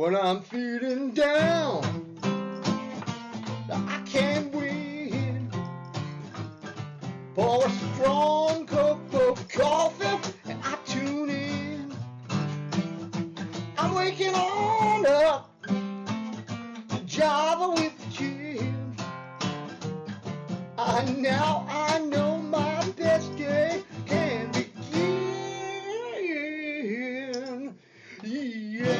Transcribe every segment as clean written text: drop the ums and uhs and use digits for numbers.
When I'm feeling down, I can't win. Pour a strong cup of coffee and I tune in. I'm waking on up to Java with Jim. Now I know my best day can begin. Yeah.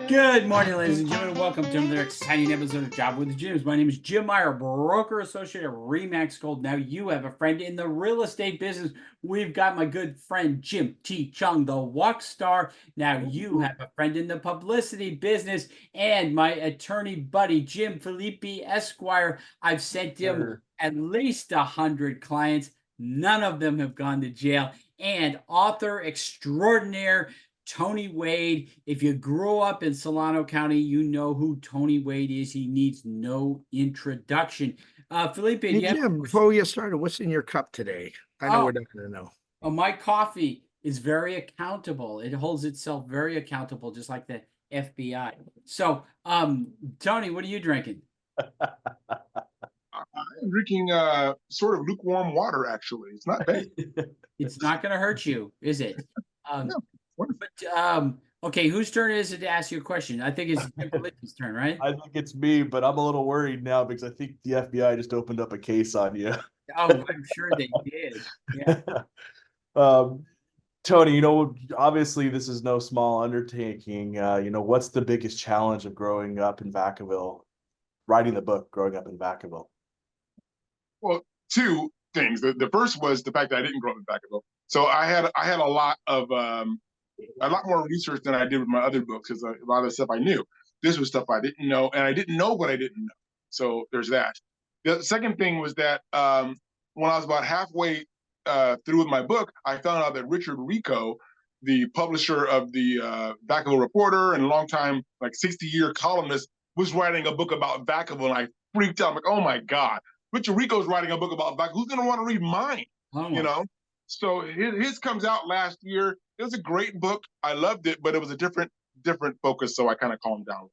Good morning, ladies and gentlemen. Welcome to another exciting episode of Job with the Jims. My name is Jim Meyer, broker associate at Remax Gold. Now you have a friend in the real estate business. We've got my good friend Jim Chong the Wok Star. Now you have a friend in the publicity business, and my attorney buddy Jim Filippi Esquire. I've sent him at least 100 clients. None of them have gone to jail. And author extraordinaire Tony Wade. If you grew up in Solano County, you know who Tony Wade is. He needs no introduction. Felipe, Hey, Jim, before we get started, what's in your cup today? I know we're not going to know. Oh, my coffee is very accountable. It holds itself very accountable, just like the FBI. So, Tony, what are you drinking? I'm drinking sort of lukewarm water, actually. It's not bad. It's not going to hurt you, is it? No. But, okay, whose turn is it to ask you a question? I think it's Jim Filippi's turn, right? I think it's me, but I'm a little worried now because I think the FBI just opened up a case on you. Oh, I'm sure they did. Yeah. Tony, obviously this is no small undertaking. What's the biggest challenge of growing up in Vacaville, writing the book, growing up in Vacaville? Well, two things. The first was the fact that I didn't grow up in Vacaville. So I had a lot more research than I did with my other books, because a lot of the stuff I knew. This was stuff I didn't know, and I didn't know what I didn't know. So there's that. The second thing was that when I was about halfway through with my book, I found out that Richard Rico, the publisher of the Vacaville Reporter and longtime 60-year columnist, was writing a book about Vacaville, and I freaked out. I'm like, oh my God, Richard Rico's writing a book about Vacaville. Who's going to want to read mine? Oh. So his comes out last year. It was a great book. I loved it, but it was a different focus, so I kind of calmed down.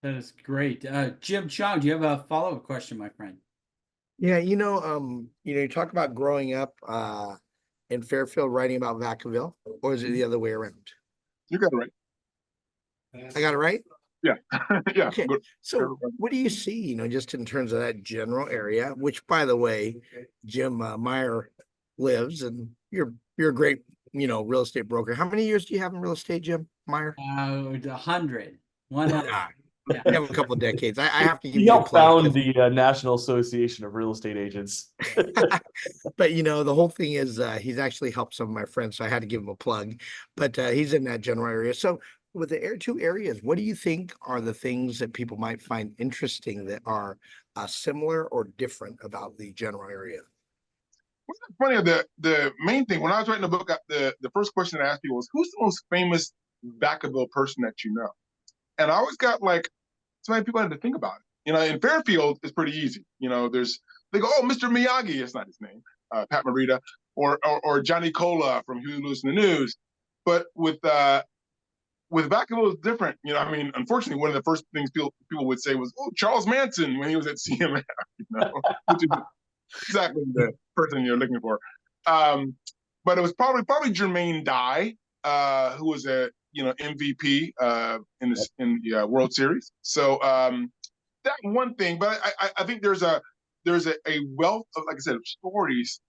That is great. Jim Chong, do you have a follow-up question, my friend? Yeah, you talk about growing up in Fairfield, writing about Vacaville, or is it the other way around? You got it right. I got it right? Yeah. Yeah. Okay. So what do you see, just in terms of that general area, which, by the way, Jim Meyer lives, and you're a great, real estate broker. How many years do you have in real estate, Jim Meyer? 100. 100. Yeah. You have a couple of decades. I have to give He you a helped plug. found the National Association of Real Estate Agents. But the whole thing is he's actually helped some of my friends, so I had to give him a plug. But he's in that general area. So with the two areas, what do you think are the things that people might find interesting that are similar or different about the general area? What's funny, the main thing, when I was writing the book, the first question I asked people was, who's the most famous Vacaville person that you know? And I always got so many people had to think about it. In Fairfield, it's pretty easy. They go, oh, Mr. Miyagi, it's not his name, Pat Morita, or Johnny Cola from Huey Lewis and the News. But with Vacaville, it's different. Unfortunately, one of the first things people would say was, oh, Charles Manson, when he was at CMF, which is exactly the person you're looking for. But it was probably Jermaine Dye, who was a MVP in the World Series. So that one thing, but I think there's a wealth of, like I said, of stories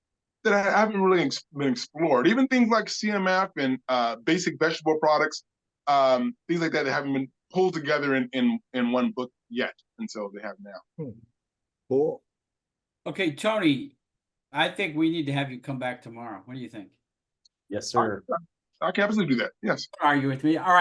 that I haven't really been explored. Even things like CMF and basic vegetable products, things like that haven't been pulled together in one book yet, and so they have now. Cool. Okay, Tony, I think we need to have you come back tomorrow. What do you think? Yes, sir. I can absolutely do that. Yes. Argue with me. All right.